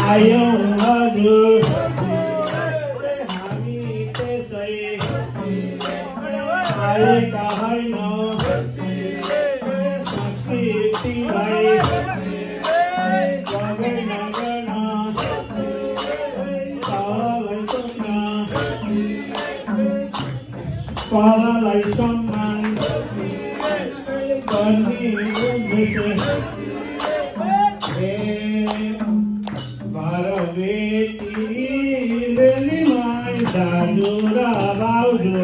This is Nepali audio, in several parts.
आयौँ हजुर हामी त्यसै आएका होइनौँ संस्कृतिलाई जगेर्न गर्न कलालाई सम्मान गर्ने उद्देश्य बेटी रेलीमाई दाजु र भाउजू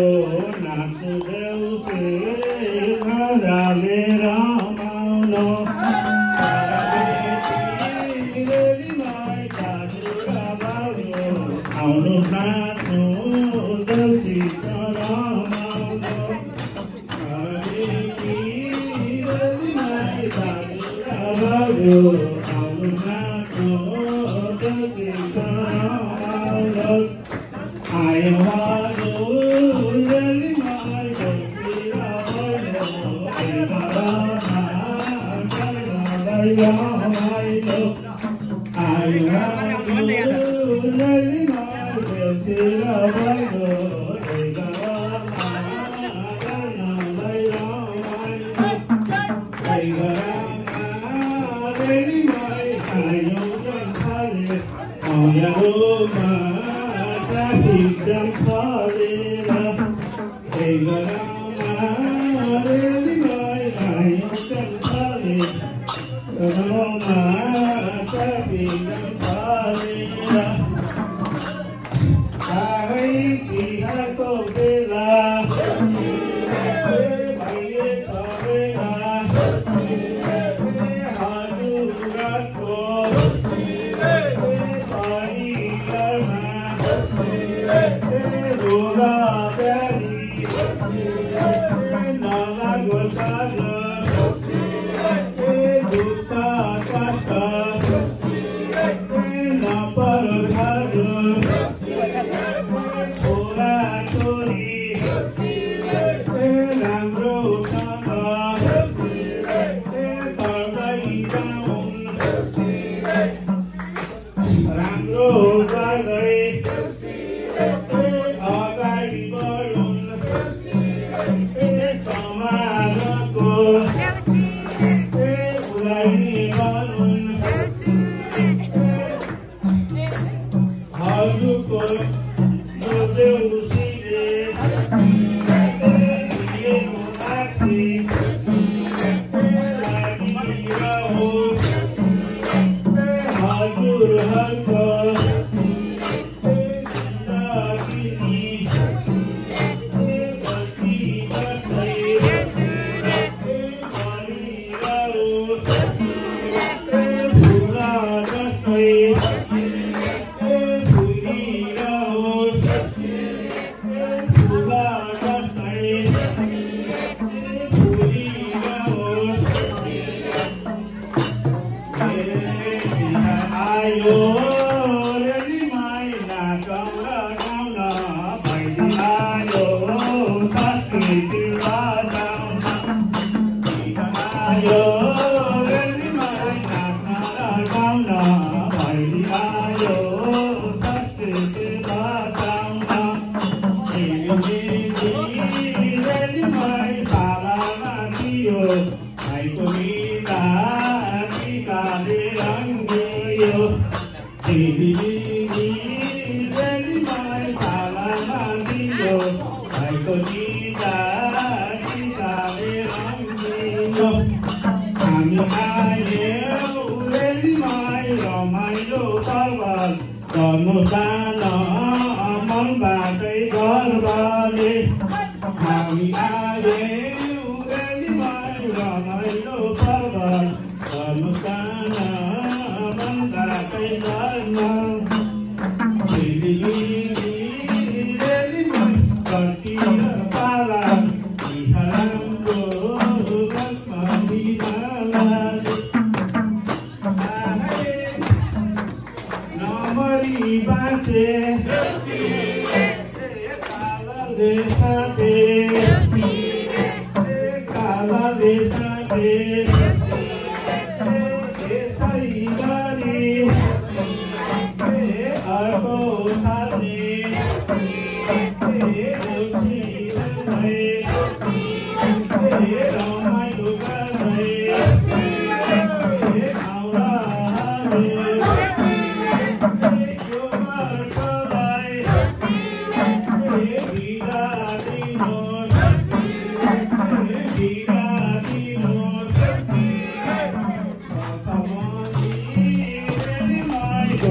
नाच्नु देउसे घरले रमाउनु बेटी रेलीमाई दाजु र भाउजू आउनु नाच्नु देउसी रमाउनु बेटी रेलीमाई दाजु र भाउजू आउनु नाच्नु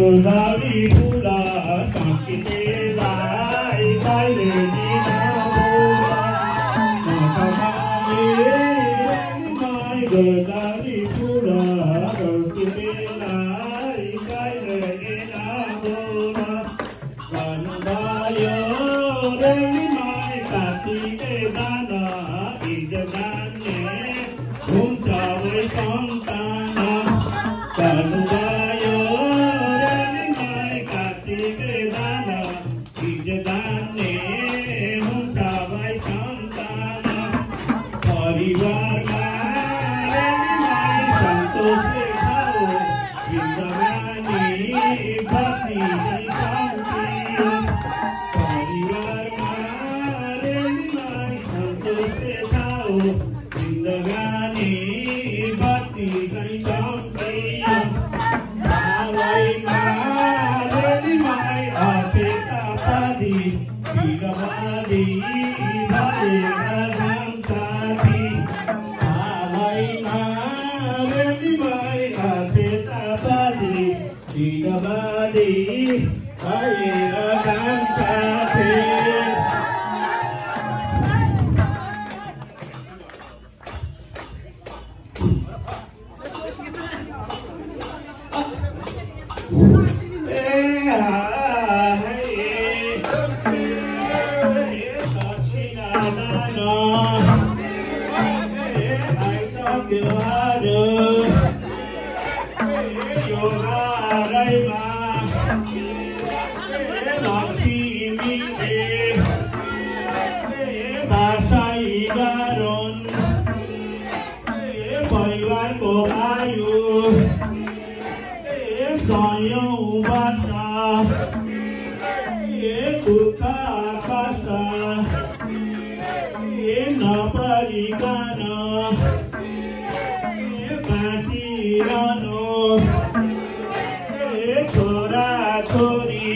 गोदावरी फुला संस्कृतिलाई कहिले दिन गोदावरी फुला संस्कृतिलाई कहिले दिन भन्नुभयो रेलीमाई काटीकै दान हिज जान्ने हुन्छ वै सन्तान भन्नुभयो रेलीमाई काटीकै दान हिज जान्ने हुन्छ वै सन्तान परिवारमा रेलीमाई सन्तोषले खाऊ जिन्दगानी बत्ती नै चम्कियोस् परिवारमा रेलीमाई सन्तोषले खाऊ जिन्दगानी बत्ती नै चम्कियोस् हालैमा रेलीमाई अचेता पारी बिरबारी भएर जान्छ हालैमा रेलीमाई अचेता पारी बिरबारी भएर जान्छ परिवारको आयु सयौं वर्ष दुःख कष्ट नपरिकन बाँचिरहनु छोरा छोरी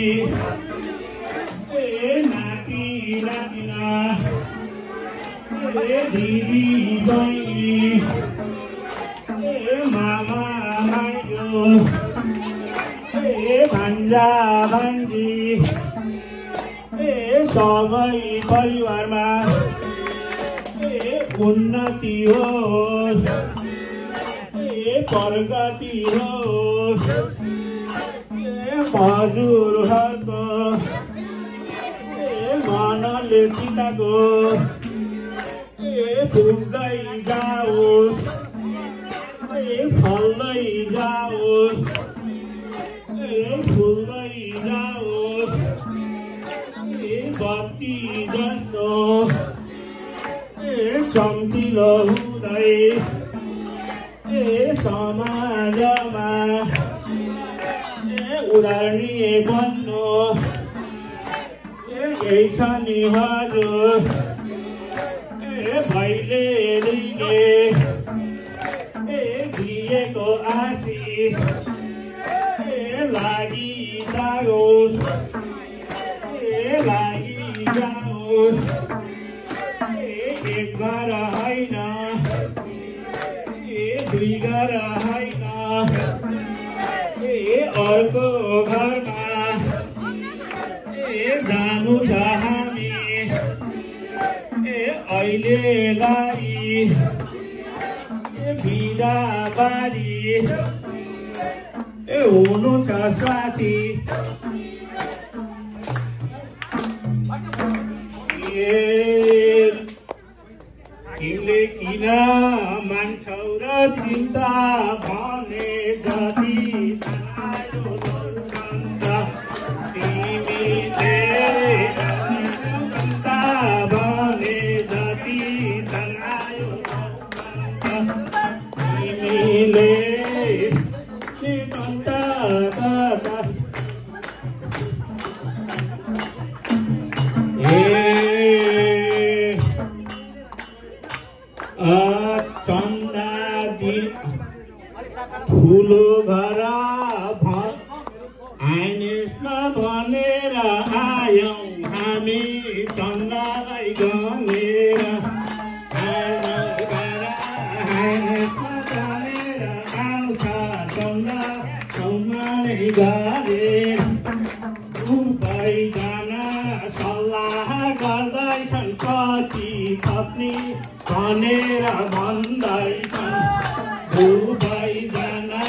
नाति नातिना दिदी बहिनी मामा माइलो भान्जा भान्जी सबै परिवारमा उन्नति होस् प्रगति होस् हजुरहरूको मनले चिताको पुग्दै जाओस् फल्दै जाओस् फुल्दै जाओस् बत्ती जस्तो चम्किलो हुँदै समाजमा उडार्ने बन्नु यही छ नि हजुर भैलेले दिएको आशिष लागि जाओस् एक घर होइन दुई घर होइन अर्को घरमा जानु छ हामी अहिलेलाई बिदाबारी हुनु छ साथी तिमीले किन मान्छौ र चिन्ता भने जति तिमीले चिन्ता भने जति तिमीले चिन्ता चन्दा ठुलो घर आइनेसमा भनेर आयौँ हामी चन्दालाई गनेर आइनेसमा भनेर आउँछ चन्दा गरेर दुवैजना सल्लाह गर्दैछन् कति थप्ने भनेर भन्दैछन् दुवैजना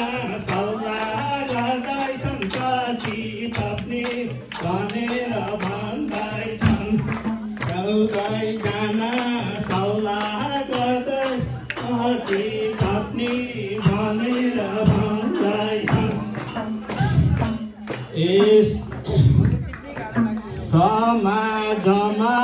सल्लाह गर्दैछन् कति थप्ने भनेर भन्दैछन् दुवैजना सल्लाह गर्दै कति थप्ने भनेर भन्दैछन् यस समाजमा